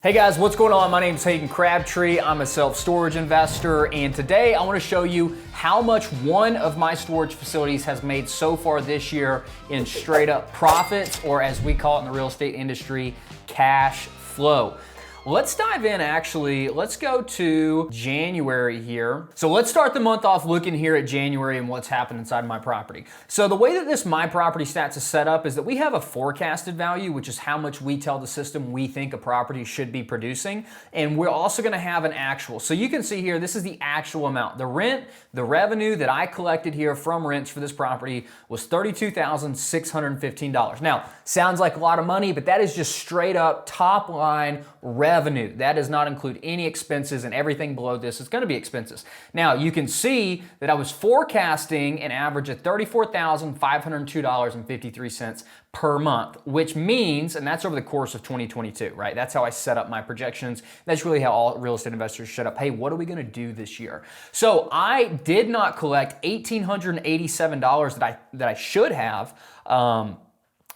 Hey guys, what's going on? My name is Hayden Crabtree. I'm a self-storage investor, and today I want to show you how much one of my storage facilities has made so far this year in straight up profits, or as we call it in the real estate industry, cash flow. Let's dive in actually. Let's go to January here. So let's start the month off looking here at January and what's happened inside my property. So the way that this My Property Stats is set up is that we have a forecasted value, which is how much we tell the system we think a property should be producing. And we're also gonna have an actual. So you can see here, this is the actual amount. The rent, the revenue that I collected here from rents for this property was $32,615. Now, sounds like a lot of money, but that is just straight up top line revenue. That does not include any expenses, and everything below this is going to be expenses. Now, you can see that I was forecasting an average of $34,502.53 per month, which means, and that's over the course of 2022, right? That's how I set up my projections. That's really how all real estate investors set up. Hey, what are we going to do this year? So I did not collect $1,887 that I should have.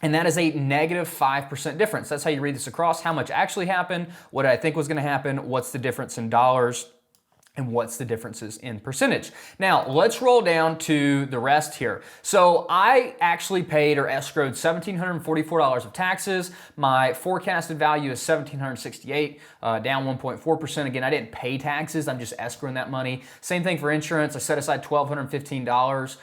And that is a negative 5% difference. That's how you read this across. How much actually happened, what I think was gonna happen, what's the difference in dollars, and what's the differences in percentage. Now, let's roll down to the rest here. So I actually paid or escrowed $1,744 of taxes. My forecasted value is $1,768, down 1.4%. Again, I didn't pay taxes, I'm just escrowing that money. Same thing for insurance. I set aside $1,215,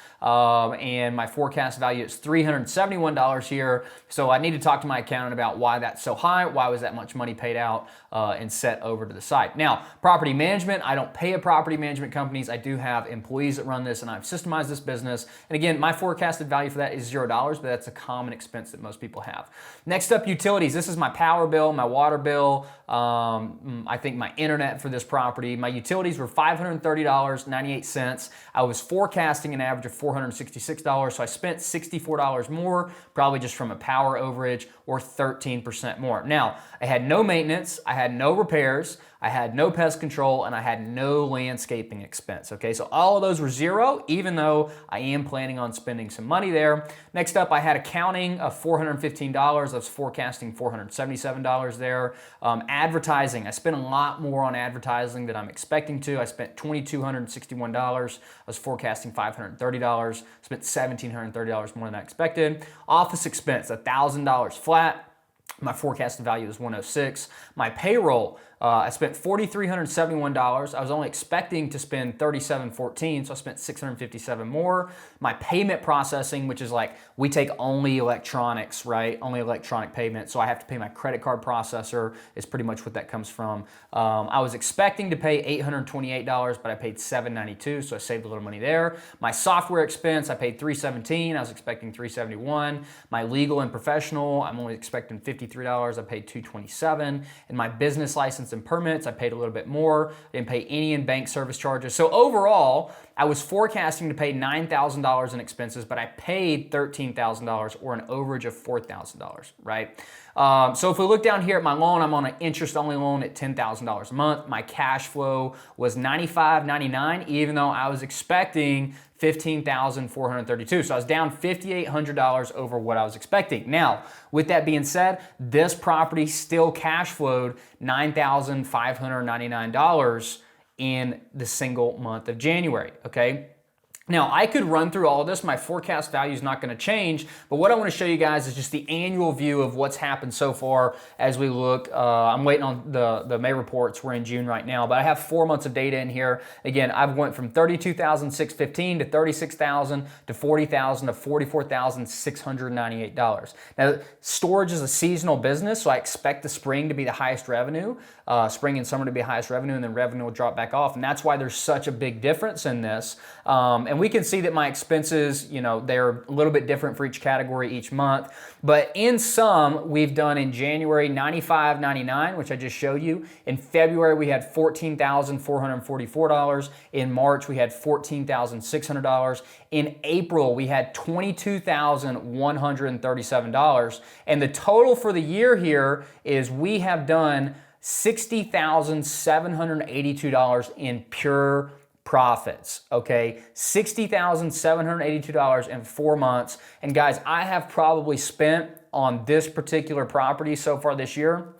and my forecast value is $371 here. So I need to talk to my accountant about why that's so high, why was that much money paid out and set over to the side. Now, property management, I don't pay a property management companies. I do have employees that run this, and I've systemized this business. And again, my forecasted value for that is $0, but that's a common expense that most people have. Next up, utilities. This is my power bill, my water bill, I think my internet for this property. My utilities were $530.98. I was forecasting an average of $466, so I spent $64 more, probably just from a power overage, or 13% more. Now, I had no maintenance, I had no repairs, I had no pest control, and I had no landscaping expense, okay? So all of those were zero, even though I am planning on spending some money there. Next up, I had accounting of $415. I was forecasting $477 there. Advertising, I spent a lot more on advertising than I'm expecting to. I spent $2,261. I was forecasting $530. Spent $1,730 more than I expected. Office expense, $1,000 flat. My forecasted value is $106. My payroll, I spent $4,371. I was only expecting to spend $3,714, so I spent $657 more. My payment processing, which is like, we take only electronics, right? Only electronic payment, so I have to pay my credit card processor, is pretty much what that comes from. I was expecting to pay $828, but I paid $792, so I saved a little money there. My software expense, I paid $317. I was expecting $371. My legal and professional, I'm only expecting $53. I paid $227. And my business license and permits, I paid a little bit more. I didn't pay any in bank service charges. So overall, I was forecasting to pay $9,000 in expenses, but I paid $13,000, or an overage of $4,000, right? So if we look down here at my loan, I'm on an interest-only loan at $10,000 a month. My cash flow was $95.99, even though I was expecting $15,432. So I was down $5,800 over what I was expecting. Now, with that being said, this property still cash flowed $9,599 in the single month of January, okay? Now, I could run through all of this. My forecast value is not going to change, but what I want to show you guys is just the annual view of what's happened so far as we look. I'm waiting on the May reports. We're in June right now, but I have 4 months of data in here. Again, I've went from $32,615 to $36,000 to $40,000 to $44,698. Now, storage is a seasonal business, so I expect the spring to be the highest revenue, spring and summer to be highest revenue, and then revenue will drop back off, and that's why there's such a big difference in this. And we can see that my expenses, you know, they're a little bit different for each category each month. But in sum, we've done in January $95.99, which I just showed you. In February, we had $14,444. In March, we had $14,600. In April, we had $22,137. And the total for the year here is we have done $60,782 in pure profits, okay? $60,782 in 4 months. And guys, I have probably spent on this particular property so far this year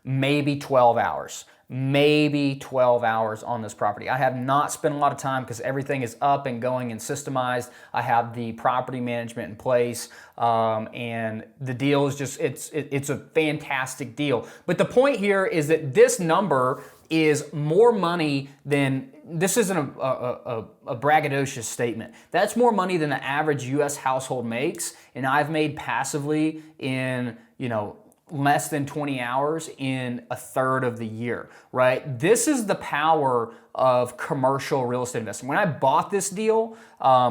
maybe 12 hours. Maybe 12 hours on this property. I have not spent a lot of time because everything is up and going and systemized. I have the property management in place, and the deal is just, it's a fantastic deal. But the point here is that this number is more money than, this isn't a braggadocious statement. That's more money than the average US household makes, and I've made passively in, less than 20 hours in a third of the year, right? This is the power of commercial real estate investing. When I bought this deal,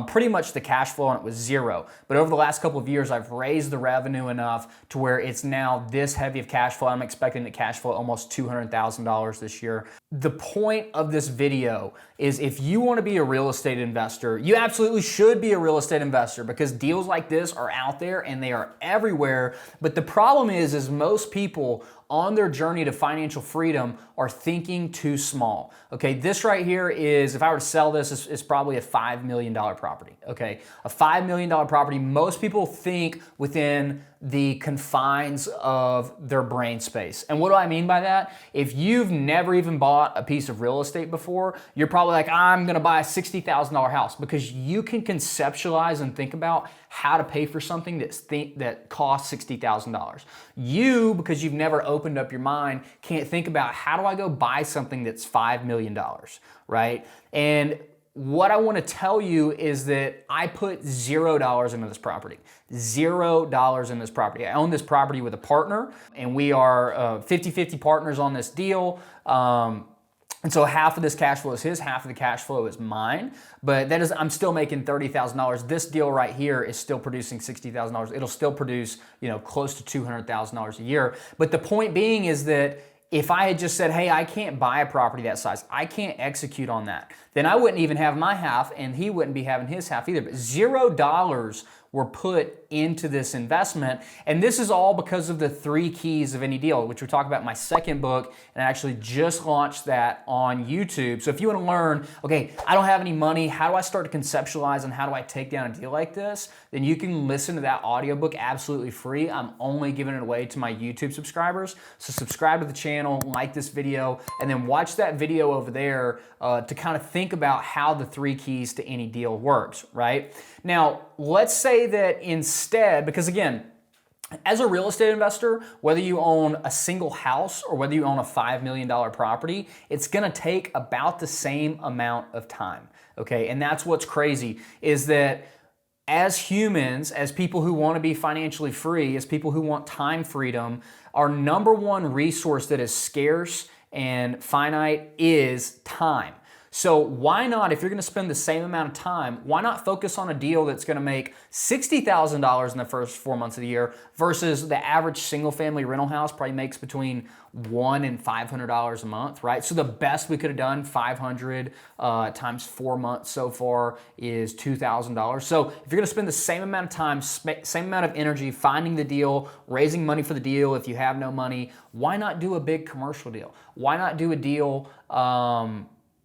pretty much the cash flow on it was zero. But over the last couple of years, I've raised the revenue enough to where it's now this heavy of cash flow. I'm expecting the cash flow almost $200,000 this year. The point of this video is if you want to be a real estate investor, you absolutely should be a real estate investor because deals like this are out there and they are everywhere. But the problem is most people on their journey to financial freedom are thinking too small. Okay, this right here is, if I were to sell this, it's probably a $5 million property. Okay, a $5 million property, most people think within the confines of their brain space. And what do I mean by that? If you've never even bought a piece of real estate before, you're probably like, I'm gonna buy a $60,000 house, because you can conceptualize and think about how to pay for something that costs $60,000. You, because you've never opened up your mind, can't think about how do I go buy something that's $5 million, right? And what I want to tell you is that I put $0 into this property. $0 in this property. I own this property with a partner, and we are 50-50 partners on this deal. And so half of this cash flow is his, half of the cash flow is mine. But that is, I'm still making $30,000. This deal right here is still producing $60,000. It'll still produce, close to $200,000 a year. But the point being is that if I had just said, hey, I can't buy a property that size, I can't execute on that, then I wouldn't even have my half and he wouldn't be having his half either. But $0 were put into this investment. And this is all because of the 3 keys of any deal, which we talk about in my second book, and I actually just launched that on YouTube. So if you want to learn, okay, I don't have any money, how do I start to conceptualize and how do I take down a deal like this? Then you can listen to that audiobook absolutely free. I'm only giving it away to my YouTube subscribers. So subscribe to the channel, like this video, and then watch that video over there to kind of think about how the 3 keys to any deal works, right? Now, let's say that instead, because again, as a real estate investor, whether you own a single house or whether you own a $5 million property, it's gonna take about the same amount of time, okay? And that's what's crazy, is that as humans, as people who wanna be financially free, as people who want time freedom, our number one resource that is scarce and finite is time. So why not, if you're gonna spend the same amount of time, why not focus on a deal that's gonna make $60,000 in the first 4 months of the year versus the average single family rental house probably makes between $100 and $500 a month, right? So the best we could have done, 500 times 4 months so far, is $2,000. So if you're gonna spend the same amount of time, same amount of energy finding the deal, raising money for the deal if you have no money, why not do a big commercial deal? Why not do a deal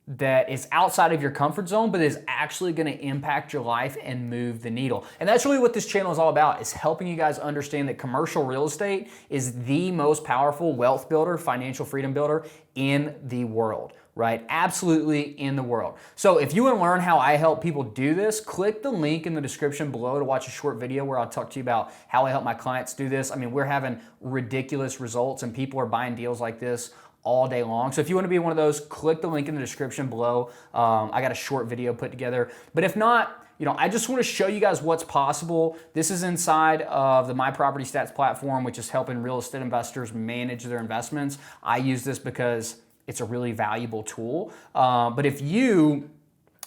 that is outside of your comfort zone, but is actually gonna impact your life and move the needle? And that's really what this channel is all about, is helping you guys understand that commercial real estate is the most powerful wealth builder, financial freedom builder in the world, right? Absolutely in the world. So if you wanna learn how I help people do this, click the link in the description below to watch a short video where I'll talk to you about how I help my clients do this. I mean, we're having ridiculous results and people are buying deals like this all day long. So if you want to be one of those, click the link in the description below. I got a short video put together. But if not, I just want to show you guys what's possible. This is inside of the My Property Stats platform, which is helping real estate investors manage their investments. I use this because it's a really valuable tool. But if you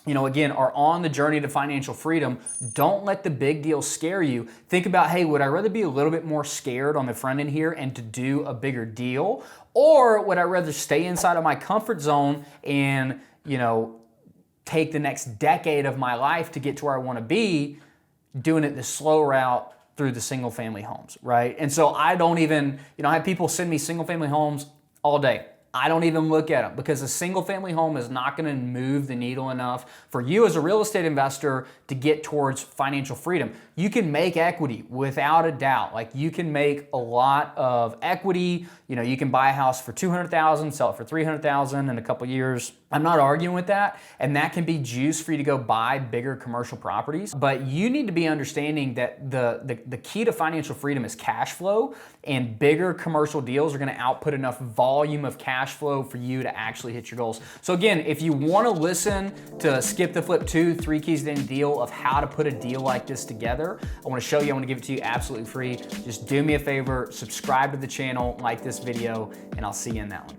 again, are on the journey to financial freedom, don't let the big deal scare you. Think about, hey, would I rather be a little bit more scared on the front end here and to do a bigger deal? Or would I rather stay inside of my comfort zone and, take the next decade of my life to get to where I want to be, doing it the slow route through the single family homes, right? And so I don't even, I have people send me single family homes all day. I don't even look at them because a single family home is not going to move the needle enough for you as a real estate investor to get towards financial freedom. You can make equity without a doubt. Like you can make a lot of equity. You know, you can buy a house for $200,000, sell it for $300,000 in a couple years. I'm not arguing with that, and that can be juice for you to go buy bigger commercial properties. But you need to be understanding that the key to financial freedom is cash flow, and bigger commercial deals are going to output enough volume of cash flow for you to actually hit your goals. So again, if you want to listen to Skip the Flip 2, 3 Keys to Any Deal of how to put a deal like this together, I want to show you, I want to give it to you absolutely free. Just do me a favor, subscribe to the channel, like this video, and I'll see you in that one.